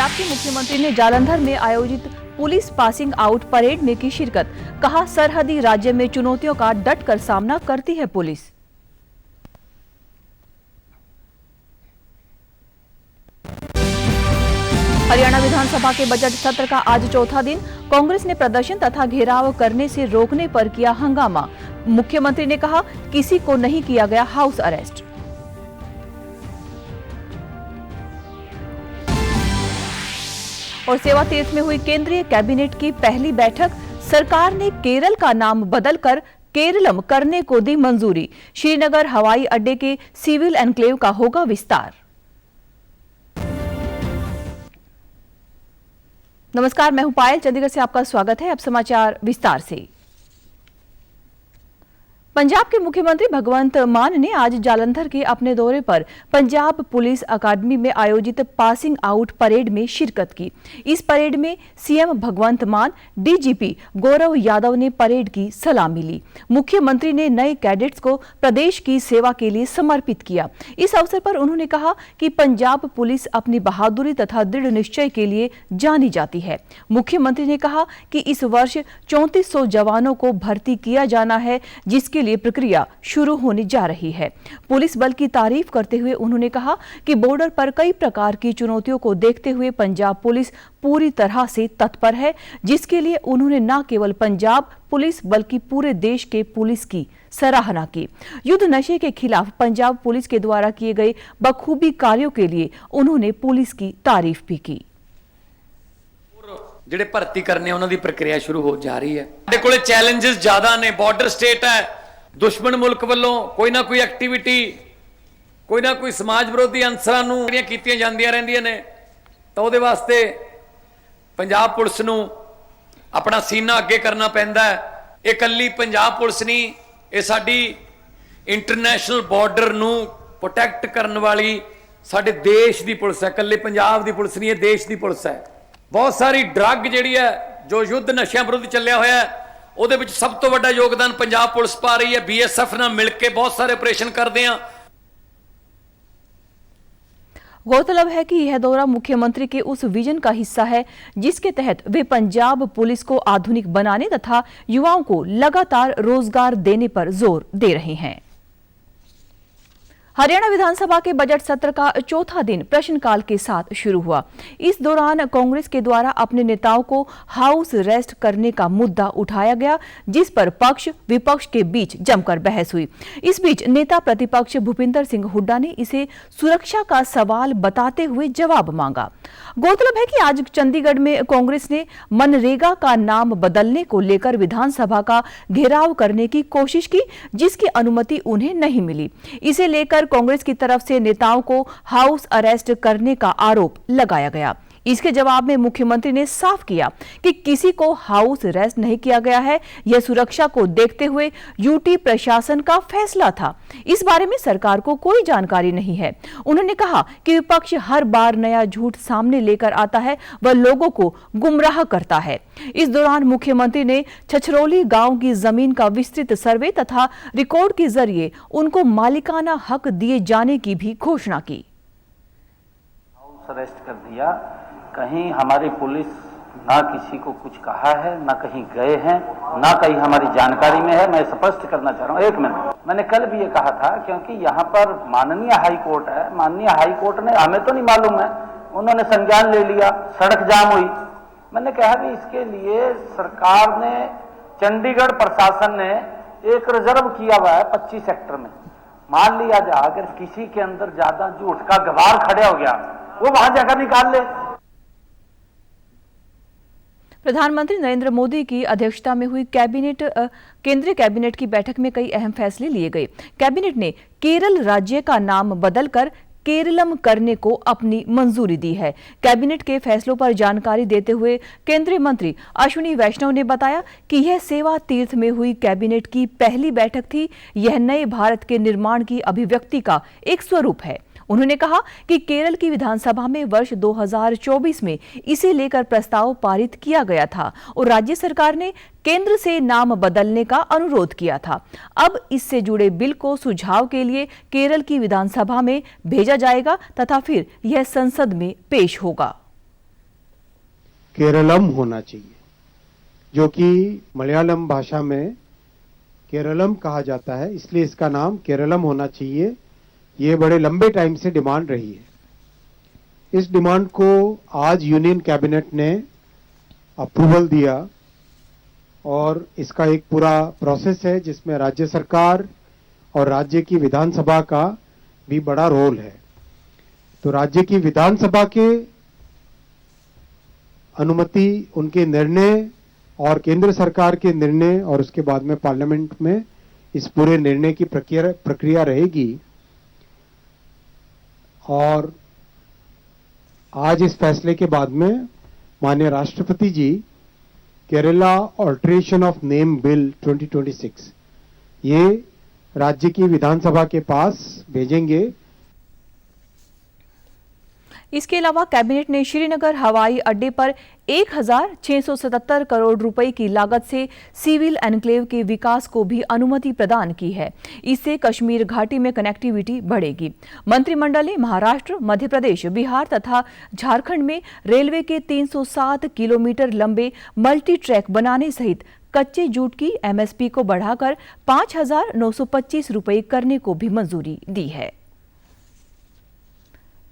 पंजाब के मुख्यमंत्री ने जालंधर में आयोजित पुलिस पासिंग आउट परेड में की शिरकत। कहा, सरहदी राज्य में चुनौतियों का डटकर सामना करती है पुलिस। हरियाणा विधानसभा के बजट सत्र का आज चौथा दिन। कांग्रेस ने प्रदर्शन तथा घेराव करने से रोकने पर किया हंगामा। मुख्यमंत्री ने कहा, किसी को नहीं किया गया हाउस अरेस्ट। और सेवा तीर्थ में हुई केंद्रीय कैबिनेट की पहली बैठक। सरकार ने केरल का नाम बदलकर केरलम करने को दी मंजूरी। श्रीनगर हवाई अड्डे के सिविल एनक्लेव का होगा विस्तार। नमस्कार, मैं हूं पायल, चंडीगढ़ से आपका स्वागत है। अब समाचार विस्तार से। पंजाब के मुख्यमंत्री भगवंत मान ने आज जालंधर के अपने दौरे पर पंजाब पुलिस अकादमी में आयोजित पासिंग आउट परेड में शिरकत की। इस परेड में सीएम भगवंत मान, डीजीपी गौरव यादव ने परेड की सलामी ली। मुख्यमंत्री ने नए कैडेट्स को प्रदेश की सेवा के लिए समर्पित किया। इस अवसर पर उन्होंने कहा कि पंजाब पुलिस अपनी बहादुरी तथा दृढ़ निश्चय के लिए जानी जाती है। मुख्यमंत्री ने कहा कि इस वर्ष 3400 जवानों को भर्ती किया जाना है, जिसके लिए प्रक्रिया शुरू होने जा रही है। पुलिस बल की तारीफ करते हुए उन्होंने कहा कि बॉर्डर पर कई प्रकार की चुनौतियों को देखते हुए पंजाब पुलिस पूरी तरह से तत्पर है, जिसके लिए उन्होंने न केवल पंजाब पुलिस बल्कि पूरे देश के पुलिस की सराहना की। युद्ध नशे के खिलाफ पंजाब पुलिस के द्वारा किए गए बखूबी कार्यों के लिए उन्होंने पुलिस की तारीफ भी की। ਜਿਹੜੇ ਭਰਤੀ ਕਰਨੇ ਉਹਨਾਂ ਦੀ ਪ੍ਰਕਿਰਿਆ ਸ਼ੁਰੂ ਹੋ ਜਾ ਰਹੀ ਹੈ। ਸਾਡੇ ਕੋਲੇ ਚੈਲੰਜਸ ਜ਼ਿਆਦਾ ਨੇ। ਬਾਰਡਰ ਸਟੇਟ ਹੈ, ਦੁਸ਼ਮਣ ਮੁਲਕ ਵੱਲੋਂ ਕੋਈ ਨਾ ਕੋਈ ਐਕਟੀਵਿਟੀ, ਕੋਈ ਨਾ ਕੋਈ ਸਮਾਜ ਵਿਰੋਧੀ ਅੰਸਰਾਂ ਨੂੰ ਜਿਹੜੀਆਂ ਕੀਤੀਆਂ ਜਾਂਦੀਆਂ ਰਹਿੰਦੀਆਂ ਨੇ, ਤਾਂ ਉਹਦੇ ਵਾਸਤੇ ਪੰਜਾਬ ਪੁਲਿਸ ਨੂੰ ਆਪਣਾ ਸੀਨਾ ਅੱਗੇ ਕਰਨਾ ਪੈਂਦਾ ਹੈ। ਇਹ ਇਕੱਲੀ ਪੰਜਾਬ ਪੁਲਿਸ ਨਹੀਂ, ਇਹ ਸਾਡੀ ਇੰਟਰਨੈਸ਼ਨਲ ਬਾਰਡਰ ਨੂੰ ਪ੍ਰੋਟੈਕਟ ਕਰਨ ਵਾਲੀ ਸਾਡੇ ਦੇਸ਼ ਦੀ ਪੁਲਿਸ ਹੈ। ਇਕੱਲੇ ਪੰਜਾਬ ਦੀ ਪੁਲਿਸ ਨਹੀਂ, ਇਹ ਦੇਸ਼ ਦੀ ਪੁਲਿਸ ਹੈ। बहुत सारी ड्रग जिहड़ी है जो युद्ध नशियां विरुद्ध चलिया होया है, ਉਹਦੇ ਵਿੱਚ सब तो ਵੱਡਾ योगदान पंजाब पुलिस पा रही है। बीएसएफ ਨਾਲ मिल के बहुत सारे ऑपरेशन करते हैं। गौरतलब है कि यह दौरा मुख्यमंत्री के उस विजन का हिस्सा है जिसके तहत वे पंजाब पुलिस को आधुनिक बनाने तथा युवाओं को लगातार रोजगार देने पर जोर दे रहे हैं। हरियाणा विधानसभा के बजट सत्र का चौथा दिन प्रश्नकाल के साथ शुरू हुआ। इस दौरान कांग्रेस के द्वारा अपने नेताओं को हाउस अरेस्ट करने का मुद्दा उठाया गया, जिस पर पक्ष विपक्ष के बीच जमकर बहस हुई। इस बीच नेता प्रतिपक्ष भूपिंदर सिंह हुड्डा ने इसे सुरक्षा का सवाल बताते हुए जवाब मांगा। गौरतलब है कि आज चंडीगढ़ में कांग्रेस ने मनरेगा का नाम बदलने को लेकर विधानसभा का घेराव करने की कोशिश की, जिसकी अनुमति उन्हें नहीं मिली। इसे लेकर कांग्रेस की तरफ से नेताओं को हाउस अरेस्ट करने का आरोप लगाया गया। इसके जवाब में मुख्यमंत्री ने साफ किया कि किसी को हाउस अरेस्ट नहीं किया गया है, यह सुरक्षा को देखते हुए यूटी प्रशासन का फैसला था। इस बारे में सरकार को कोई जानकारी नहीं है। उन्होंने कहा कि विपक्ष हर बार नया झूठ सामने लेकर आता है व लोगों को गुमराह करता है। इस दौरान मुख्यमंत्री ने छछरौली गांव की जमीन का विस्तृत सर्वे तथा रिकॉर्ड के जरिए उनको मालिकाना हक दिए जाने की भी घोषणा की। हाउस अरेस्ट कर दिया, कहीं हमारी पुलिस ना किसी को कुछ कहा है, ना कहीं गए हैं, ना कहीं हमारी जानकारी में है। मैं स्पष्ट करना चाह रहा हूँ, एक मिनट। मैंने कल भी ये कहा था, क्योंकि यहाँ पर माननीय हाई कोर्ट है। माननीय हाई कोर्ट ने, हमें तो नहीं मालूम है, उन्होंने संज्ञान ले लिया, सड़क जाम हुई। मैंने कहा भी इसके लिए सरकार ने, चंडीगढ़ प्रशासन ने एक रिजर्व किया हुआ है 25 सेक्टर में। मान लिया जा अगर किसी के अंदर ज्यादा झूठ का गवार खड़ा हो गया, वो वहां जाकर निकाल ले। प्रधानमंत्री नरेंद्र मोदी की अध्यक्षता में हुई केंद्रीय कैबिनेट की बैठक में कई अहम फैसले लिए गए। कैबिनेट ने केरल राज्य का नाम बदलकर केरलम करने को अपनी मंजूरी दी है। कैबिनेट के फैसलों पर जानकारी देते हुए केंद्रीय मंत्री अश्विनी वैष्णव ने बताया कि यह सेवा तीर्थ में हुई कैबिनेट की पहली बैठक थी। यह नए भारत के निर्माण की अभिव्यक्ति का एक स्वरूप है। उन्होंने कहा कि केरल की विधानसभा में वर्ष 2024 में इसे लेकर प्रस्ताव पारित किया गया था और राज्य सरकार ने केंद्र से नाम बदलने का अनुरोध किया था। अब इससे जुड़े बिल को सुझाव के लिए केरल की विधानसभा में भेजा जाएगा तथा फिर यह संसद में पेश होगा। केरलम होना चाहिए, जो कि मलयालम भाषा में केरलम कहा जाता है, इसलिए इसका नाम केरलम होना चाहिए। ये बड़े लंबे टाइम से डिमांड रही है। इस डिमांड को आज यूनियन कैबिनेट ने अप्रूवल दिया और इसका एक पूरा प्रोसेस है जिसमें राज्य सरकार और राज्य की विधानसभा का भी बड़ा रोल है। तो राज्य की विधानसभा के अनुमति, उनके निर्णय और केंद्र सरकार के निर्णय और उसके बाद में पार्लियामेंट में इस पूरे निर्णय की प्रक्रिया रहेगी। और आज इस फैसले के बाद में माननीय राष्ट्रपति ji Kerala alteration of name bill 2026 ये राज्य की विधानसभा के पास भेजेंगे। इसके अलावा कैबिनेट ने श्रीनगर हवाई अड्डे पर 1,677 करोड़ रुपए की लागत से सिविल एन्क्लेव के विकास को भी अनुमति प्रदान की है। इससे कश्मीर घाटी में कनेक्टिविटी बढ़ेगी। मंत्रिमंडल ने महाराष्ट्र, मध्य प्रदेश, बिहार तथा झारखंड में रेलवे के 307 किलोमीटर लंबे मल्टी ट्रैक बनाने सहित कच्चे जूट की एमएसपी को बढ़ाकर 5,925 रुपए करने को भी मंजूरी दी है।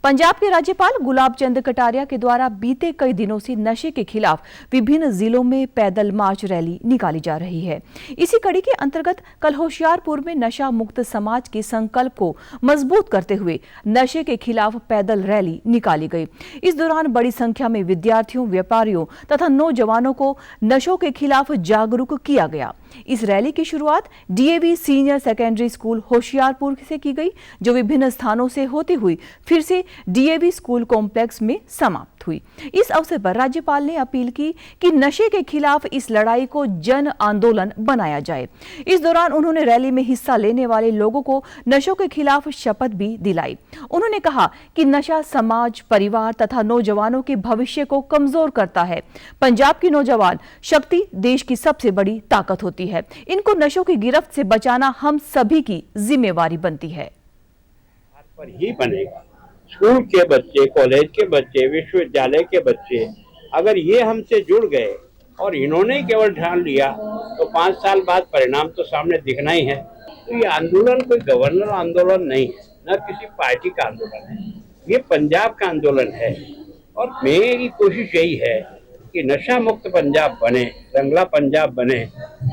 पंजाब के राज्यपाल गुलाब चंद कटारिया के द्वारा बीते कई दिनों से नशे के खिलाफ विभिन्न जिलों में पैदल मार्च रैली निकाली जा रही है। इसी कड़ी के अंतर्गत कल होशियारपुर में नशा मुक्त समाज के संकल्प को मजबूत करते हुए नशे के खिलाफ पैदल रैली निकाली गई। इस दौरान बड़ी संख्या में विद्यार्थियों, व्यापारियों तथा नौजवानों को नशों के खिलाफ जागरूक किया गया। इस रैली की शुरुआत DAV senior secondary school Hoshiarpur से की गई, जो विभिन्न स्थानों से होती हुई फिर से डीएवी स्कूल कॉम्प्लेक्स में समाप्त हुई। इस अवसर पर राज्यपाल ने अपील की कि नशे के खिलाफ इस लड़ाई को जन आंदोलन बनाया जाए। इस दौरान उन्होंने रैली में हिस्सा लेने वाले लोगों को नशों के खिलाफ शपथ भी दिलाई। उन्होंने कहा कि नशा समाज, परिवार तथा नौजवानों के भविष्य को कमजोर करता है। पंजाब की नौजवान शक्ति देश की सबसे बड़ी ताकत होती है। इनको नशों की गिरफ्त से बचाना हम सभी की जिम्मेवारी बनती है। पर ही बनेगा। स्कूल के बच्चे, कॉलेज के बच्चे, विश्वविद्यालय के बच्चे अगर ये हमसे जुड़ गए और इन्होंने केवल ठान लिया तो 5 साल बाद परिणाम तो सामने दिखना ही है। तो ये आंदोलन कोई गवर्नर आंदोलन नहीं है, न किसी पार्टी का आंदोलन है, ये पंजाब का आंदोलन है। और मेरी कोशिश यही है कि नशा मुक्त पंजाब बने, रंगला पंजाब बने।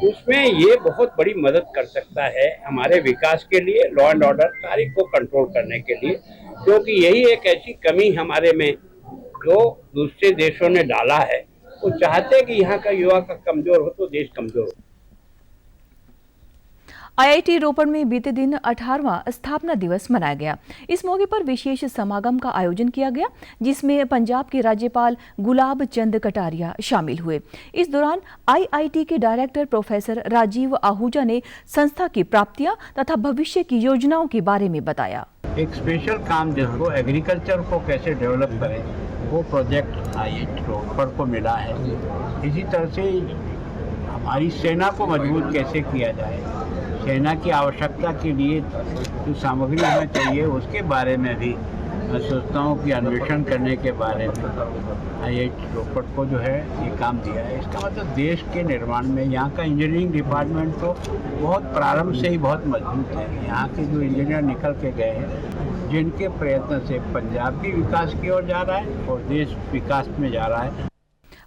उसमें ये बहुत बड़ी मदद कर सकता है हमारे विकास के लिए, लॉ एंड ऑर्डर तारीख को कंट्रोल करने के लिए, क्योंकि यही एक ऐसी कमी हमारे में जो दूसरे देशों ने डाला है। वो चाहते हैं कि यहाँ का युवा का कमजोर हो तो देश कमजोर हो। आईआईटी रोपड़ में बीते दिन 18वां स्थापना दिवस मनाया गया। इस मौके पर विशेष समागम का आयोजन किया गया, जिसमें पंजाब के राज्यपाल गुलाब चंद कटारिया शामिल हुए। इस दौरान आईआईटी के डायरेक्टर प्रोफेसर राजीव आहूजा ने संस्था की प्राप्तियां तथा भविष्य की योजनाओं के बारे में बताया। एक स्पेशल काम जिसको एग्रीकल्चर को कैसे डेवलप करें, वो प्रोजेक्ट आईआईटी रोपड़ को मिला है। इसी तरह से हमारी सेना को मजबूत कैसे किया जाए, सेना की आवश्यकता के लिए जो सामग्री होना चाहिए उसके बारे में भी मैं सोचता हूँ कि अन्वेषण करने के बारे में आईआईटी रोपड़ को जो है ये काम दिया है। इसका मतलब देश के निर्माण में यहाँ का इंजीनियरिंग डिपार्टमेंट तो बहुत प्रारंभ से ही बहुत मजबूत है। यहाँ के जो इंजीनियर निकल के गए हैं, जिनके प्रयत्न से पंजाब भी विकास की ओर जा रहा है और देश विकास में जा रहा है।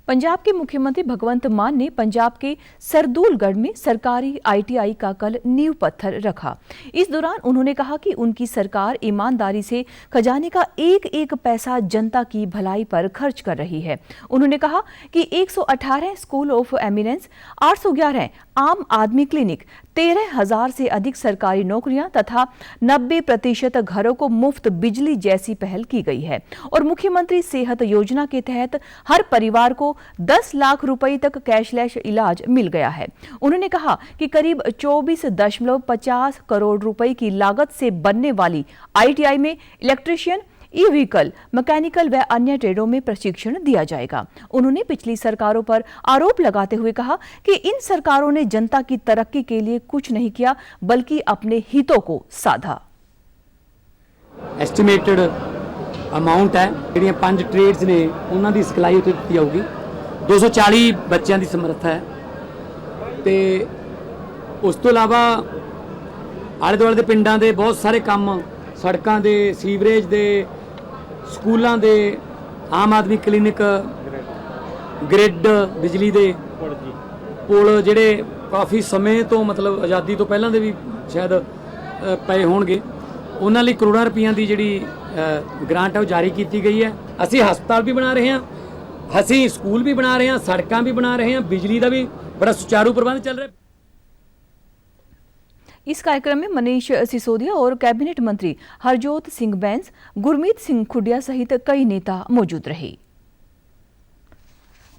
पंजाब के मुख्यमंत्री भगवंत मान ने पंजाब के सरदूलगढ़ में सरकारी आईटीआई का कल नींव पत्थर रखा। इस दौरान उन्होंने कहा कि उनकी सरकार ईमानदारी से खजाने का एक एक पैसा जनता की भलाई पर खर्च कर रही है। उन्होंने कहा कि 118 स्कूल ऑफ एमिनेंस, 811 आम आदमी क्लिनिक, 13,000 से अधिक सरकारी नौकरियां तथा 90% घरों को मुफ्त बिजली जैसी पहल की गई है। और मुख्यमंत्री सेहत योजना के तहत हर परिवार को 10 लाख रुपए तक कैशलेस इलाज मिल गया है। उन्होंने कहा कि करीब 24.50 करोड़ रुपए की लागत से बनने वाली आईटीआई में इलेक्ट्रीशियन, ई व्हीकल, मैकेनिकल व अन्य ट्रेडों में प्रशिक्षण दिया जाएगा। उन्होंने पिछली सरकारों पर आरोप लगाते हुए कहा कि इन सरकारों ने जनता की तरक्की के लिए कुछ नहीं किया, बल्कि अपने हितों को साधा। एस्टिमेटेड अमाउंट है, ਜਿਹੜੀਆਂ 5 ट्रेड्स ने उन्होंने सिखलाई उत्ते दी जाऊगी। 240 ਬੱਚਿਆਂ ਦੀ ਸਮਰੱਥਾ ਹੈ ਤੇ ਉਸ ਤੋਂ ਇਲਾਵਾ ਆਲੇ ਦੁਆਲੇ ਦੇ ਪਿੰਡਾਂ ਦੇ ਬਹੁਤ ਸਾਰੇ ਕੰਮ, ਸੜਕਾਂ ਦੇ, ਸੀਵਰੇਜ ਦੇ, ਸਕੂਲਾਂ ਦੇ, ਆਮ ਆਦਮੀ ਕਲੀਨਿਕ, ਗ੍ਰਿਡ ਬਿਜਲੀ ਦੇ ਪੁਲ ਜਿਹੜੇ ਕਾਫੀ ਸਮੇਂ ਤੋਂ ਮਤਲਬ ਆਜ਼ਾਦੀ ਤੋਂ ਪਹਿਲਾਂ ਦੇ ਵੀ ਸ਼ਾਇਦ ਪਏ ਹੋਣਗੇ, ਉਹਨਾਂ ਲਈ ਕਰੋੜਾਂ ਰੁਪਈਆਂ ਦੀ ਜਿਹੜੀ ਗ੍ਰਾਂਟ ਹੈ ਉਹ ਜਾਰੀ ਕੀਤੀ ਗਈ ਹੈ। ਅਸੀਂ ਹਸਪਤਾਲ ਵੀ ਬਣਾ ਰਹੇ ਹਾਂ, ਅਸੀਂ ਸਕੂਲ भी बना रहे हैं, सड़क भी बना रहे हैं, बिजली का भी बड़ा सुचारू प्रबंध चल रहा है। इस कार्यक्रम में मनीष सिसोदिया और कैबिनेट मंत्री हरजोत सिंह बैंस, गुरमीत सिंह खुडिया सहित कई नेता मौजूद रहे।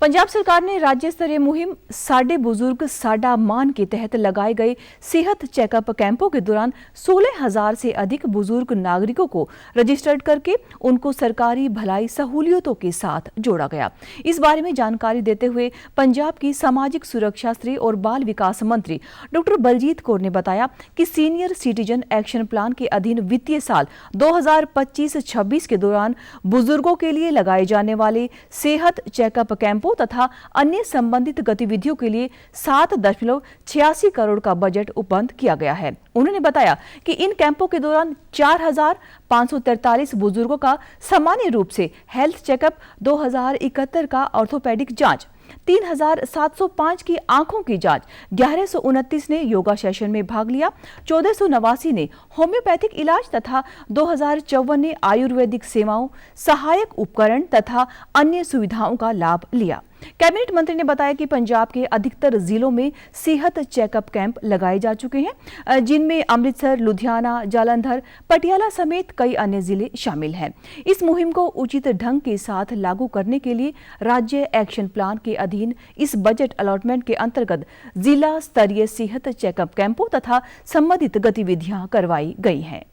पंजाब सरकार ने राज्य स्तरीय मुहिम साडे बुजुर्ग साडा मान के तहत लगाए गए सेहत चेकअप कैंपों के दौरान 16,000 से अधिक बुजुर्ग नागरिकों को रजिस्टर्ड करके उनको सरकारी भलाई सहूलियतों के साथ जोड़ा गया। इस बारे में जानकारी देते हुए पंजाब की सामाजिक सुरक्षा स्त्री और बाल विकास मंत्री डॉक्टर बलजीत कौर ने बताया कि सीनियर सिटीजन एक्शन प्लान के अधीन वित्तीय साल 2025-26 के दौरान बुजुर्गों के लिए लगाए जाने वाले सेहत चेकअप कैंपों तथा अन्य संबंधित गतिविधियों के लिए 7.86 करोड़ का बजट उपबंध किया गया है। उन्होंने बताया कि इन कैंपों के दौरान 4,543 बुजुर्गों का सामान्य रूप से हेल्थ चेकअप, 2,071 का ऑर्थोपेडिक जांच, 3,705 की आंखों की जांच, 1129 ने योगा सेशन में भाग लिया, 1489 ने होम्योपैथिक इलाज तथा 2054 ने आयुर्वेदिक सेवाओं, सहायक उपकरण तथा अन्य सुविधाओं का लाभ लिया। कैबिनेट मंत्री ने बताया कि पंजाब के अधिकतर जिलों में सेहत चेकअप कैंप लगाए जा चुके हैं, जिनमें अमृतसर, लुधियाना, जालंधर, पटियाला समेत कई अन्य जिले शामिल हैं। इस मुहिम को उचित ढंग के साथ लागू करने के लिए राज्य एक्शन प्लान के अधीन इस बजट अलॉटमेंट के अंतर्गत जिला स्तरीय सेहत चेकअप कैंपों तथा संबंधित गतिविधियां करवाई गई हैं।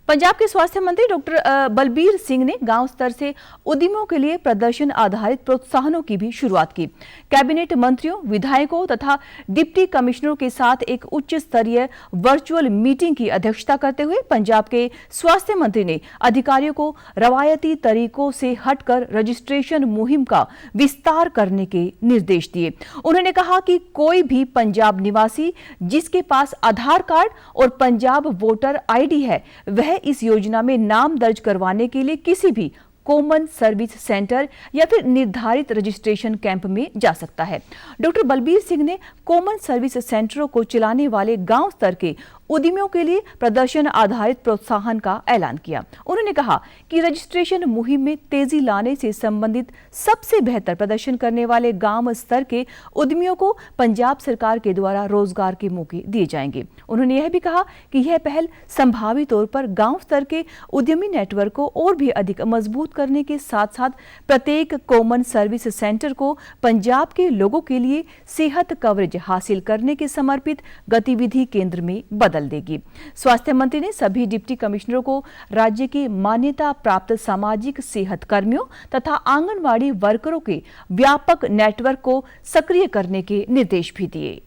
पंजाब के स्वास्थ्य मंत्री डॉक्टर बलबीर सिंह ने गांव स्तर से उद्यमियों के लिए प्रदर्शन आधारित प्रोत्साहनों की भी शुरुआत की। कैबिनेट मंत्रियों, विधायकों तथा डिप्टी कमिश्नरों के साथ एक उच्च स्तरीय वर्चुअल मीटिंग की अध्यक्षता करते हुए पंजाब के स्वास्थ्य मंत्री ने अधिकारियों को रवायती तरीकों से हटकर रजिस्ट्रेशन मुहिम का विस्तार करने के निर्देश दिए। उन्होंने कहा कि कोई भी पंजाब निवासी जिसके पास आधार कार्ड और पंजाब वोटर ID है, वह इस योजना में नाम दर्ज करवाने के लिए किसी भी कॉमन सर्विस सेंटर या फिर निर्धारित रजिस्ट्रेशन कैंप में जा सकता है। डॉक्टर बलबीर सिंह ने कॉमन सर्विस सेंटरों को चलाने वाले गांव स्तर के उद्यमियों के लिए प्रदर्शन आधारित प्रोत्साहन का ऐलान किया। उन्होंने कहा कि रजिस्ट्रेशन मुहिम में तेजी लाने से संबंधित सबसे बेहतर प्रदर्शन करने वाले गांव स्तर के उद्यमियों को पंजाब सरकार के द्वारा रोजगार के मौके दिए जाएंगे। उन्होंने यह भी कहा कि यह पहल संभावित तौर पर गांव स्तर के उद्यमी नेटवर्क को और भी अधिक मजबूत करने के साथ साथ प्रत्येक कॉमन सर्विस सेंटर को पंजाब के लोगों के लिए सेहत कवरेज हासिल करने के समर्पित गतिविधि केंद्र में बदल देगी। स्वास्थ्य मंत्री ने सभी डिप्टी कमिश्नरों को राज्य के मान्यता प्राप्त सामाजिक सेहत कर्मियों तथा आंगनवाड़ी वर्करों के व्यापक नेटवर्क को सक्रिय करने के निर्देश भी दिए।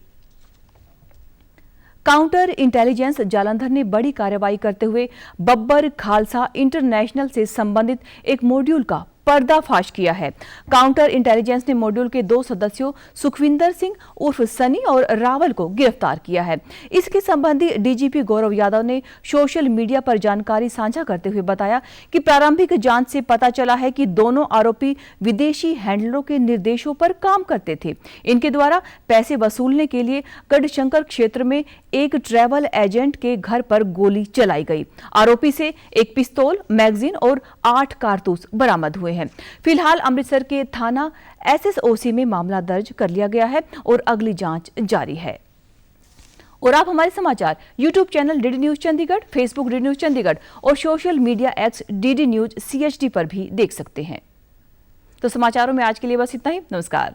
काउंटर इंटेलिजेंस जालंधर ने बड़ी कार्रवाई करते हुए बब्बर खालसा इंटरनेशनल से संबंधित एक मॉड्यूल का पर्दाफाश किया है। काउंटर इंटेलिजेंस ने मॉड्यूल के 2 सदस्यों सुखविंदर सिंह उर्फ सनी और रावल को गिरफ्तार किया है। इसके संबंधी डीजीपी गौरव यादव ने सोशल मीडिया पर जानकारी साझा करते हुए बताया कि प्रारंभिक जांच से पता चला है कि दोनों आरोपी विदेशी हैंडलरों के निर्देशों पर काम करते थे। इनके द्वारा पैसे वसूलने के लिए गढ़शंकर क्षेत्र में एक ट्रैवल एजेंट के घर पर गोली चलाई गई। आरोपी से एक पिस्तौल, मैगजीन और 8 कारतूस बरामद हुए हैं। फिलहाल अमृतसर के थाना SSOC में मामला दर्ज कर लिया गया है और अगली जांच जारी है। और आप हमारे समाचार YouTube channel DD news Chandigarh, Facebook DD news Chandigarh और social media X DD news CHD पर भी देख सकते हैं। तो समाचारों में आज के लिए बस इतना ही। नमस्कार।